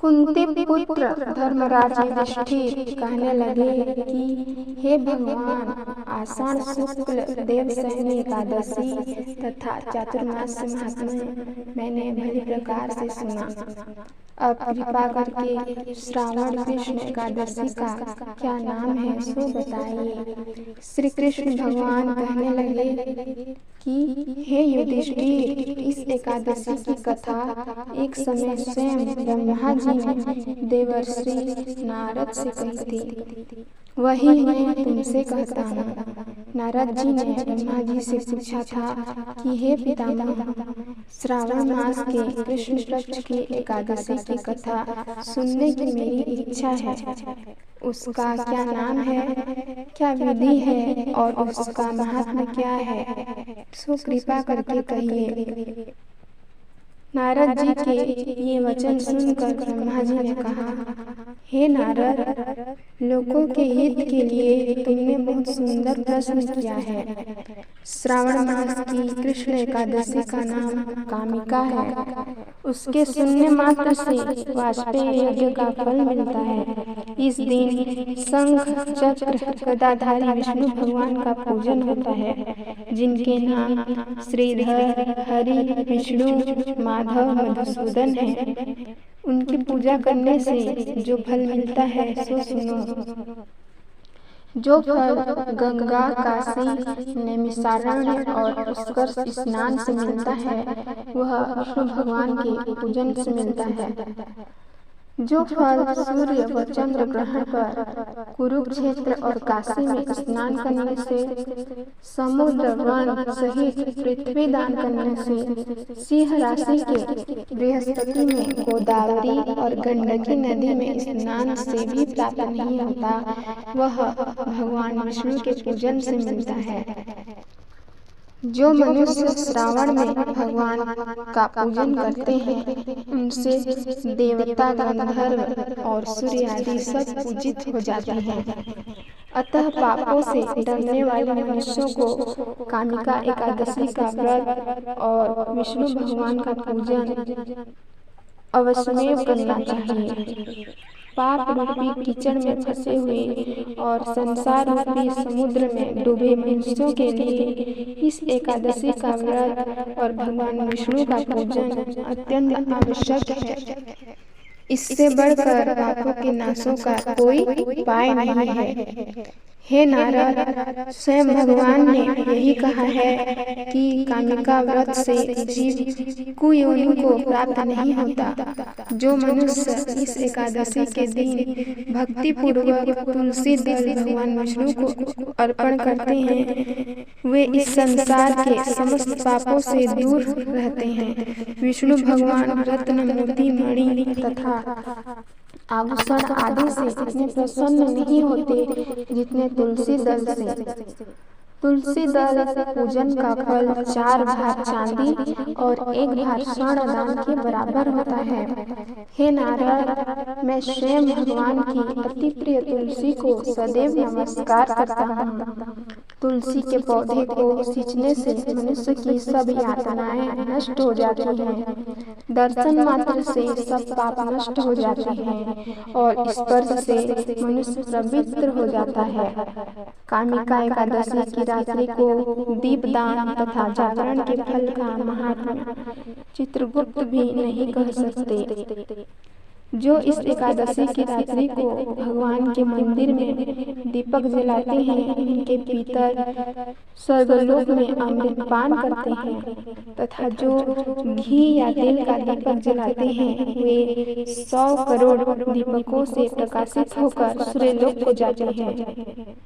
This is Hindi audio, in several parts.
कुंती पुत्र धर्मराज युधिष्ठिर कहने लगे कि हे भगवान, आषाढ़ शुक्ल देवशयनी एकादशी तथा चातुर्मास महात्म्य मैंने भली प्रकार से सुना। अब कृपा करके श्रावण कृष्ण एकादशी का क्या नाम है सो बताइए। श्री कृष्ण भगवान कहने लगे कि हे युधिष्ठिर, इस एकादशी की कथा एक समय स्वयं ब्रह्मा जी ने देवर्षि नारद से कही थी, वही मैं तुमसे कहता हूँ। नारद जी ने ब्रह्मा जी से पूछा था कि हे पितामह, श्रावण मास के कृष्ण पक्ष की एकादशी की कथा सुनने की मेरी इच्छा है। उसका क्या नाम है, क्या विधि है और उसका महात्म्य क्या है, सो कृपा करके कहिए। नारद जी के ये वचन सुनकर ब्रह्मा जी ने कहा, हे नारद, लोगों के हित के लिए तुमने बहुत सुंदर प्रश्न किया है। श्रावण मास की कृष्ण एकादशी का नाम कामिका है। उसके सुनने मात्र से वाजपेय यज्ञ का फल मिलता है। इस दिन शंख चक्र गदाधारी विष्णु भगवान का पूजन होता है, जिनके नाम श्रीधर, हरि, विष्णु, माधव, मधुसूदन है। उनकी पूजा करने से जो फल मिलता है सो सुनो। जो फल गंगा, काशी, नैमिषारण्य और पुष्कर स्नान से मिलता है, वह विष्णु भगवान के पूजन से मिलता है। जो फल सूर्य व चंद्र ग्रहण पर कुरुक्षेत्र और काशी में स्नान करने से, समुद्र वन सहित पृथ्वी दान करने से, सिंह राशि के बृहस्पति में गोदावरी और गंडकी नदी में स्नान से भी प्राप्त नहीं होता, वह भगवान विष्णु के पूजन से मिलता है। जो मनुष्य श्रावण में भगवान का पूजन करते हैं, उनसे देवता, गंधर्व और सूर्य आदि सब पूजित हो जाते हैं। अतः पापों से डरने वाले मनुष्यों को कामिका एकादशी का व्रत और विष्णु भगवान का पूजन अवश्यमेव करना चाहिए। पाप रूपी कीचड़ में फंसे हुए और संसार रूपी समुद्र में डूबे मनुष्यों के लिए इस एकादशी का व्रत और भगवान विष्णु का पूजन अत्यंत आवश्यक है। इससे बढ़कर पापों के नाशों का कोई उपाय नहीं है। हे नारद, स्वयं भगवान ने यही कहा है कि कामिका व्रत से जीव कुयोनि को प्राप्त नहीं होता। जो मनुष्य इस एकादशी के दिन भक्ति पूर्वक तुलसी दल भगवान विष्णु को अर्पण करते हैं, वे इस संसार के समस्त पापों से दूर रहते हैं। विष्णु भगवान रत्न, मोती, मणि तथा आभूषण आदि से इतने प्रसन्न नहीं होते जितने तुलसी दल से। तुलसी दल पूजन का फल 4 भार चांदी और 1 भार स्वर्ण दान के बराबर होता है। हे नारद, मैं स्वयं भगवान की अति प्रिय तुलसी को सदैव नमस्कार करता हूँ। तुलसी के पौधे को सींचने से मनुष्य की सब यातनाएं नष्ट हो जाती हैं। दर्शन मात्र से सब पाप नष्ट हो जाते हैं और स्पर्श से मनुष्य पवित्र हो जाता है। कामिका एकादशी की रात्रि को दीपदान तथा जागरण के फल का महात्म्य चित्रगुप्त भी नहीं कह सकते। जो इस एकादशी की रात्रि को भगवान के मंदिर में दीपक जलाते हैं, उनके पितर स्वर्गलोक में अमृत पान करते हैं, तथा जो घी या तेल का दीपक जलाते हैं, वे 100 करोड़ दीपकों से प्रकाशित होकर सूर्यलोक को जाते हैं।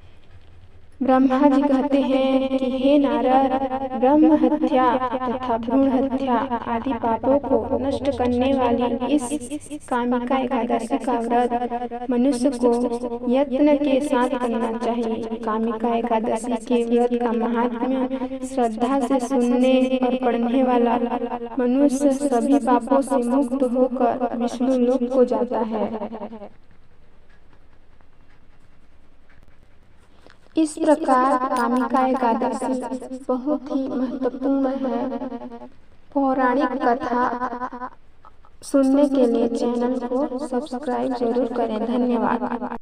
ब्रह्मा जी कहते हैं कि हे नारद, ब्रह्म हत्या तथा भ्रूण हत्या आदि पापों को नष्ट करने वाली इस कामिका एकादशी का व्रत मनुष्य को यत्न के साथ करना चाहिए। कामिका एकादशी के व्रत का महात्म्य श्रद्धा से सुनने और पढ़ने वाला मनुष्य सभी पापों से मुक्त होकर विष्णु लोक को जाता है। इस प्रकार कामिका एकादशी बहुत ही महत्वपूर्ण है। पौराणिक कथा सुनने के लिए चैनल को सब्सक्राइब जरूर करें। धन्यवाद।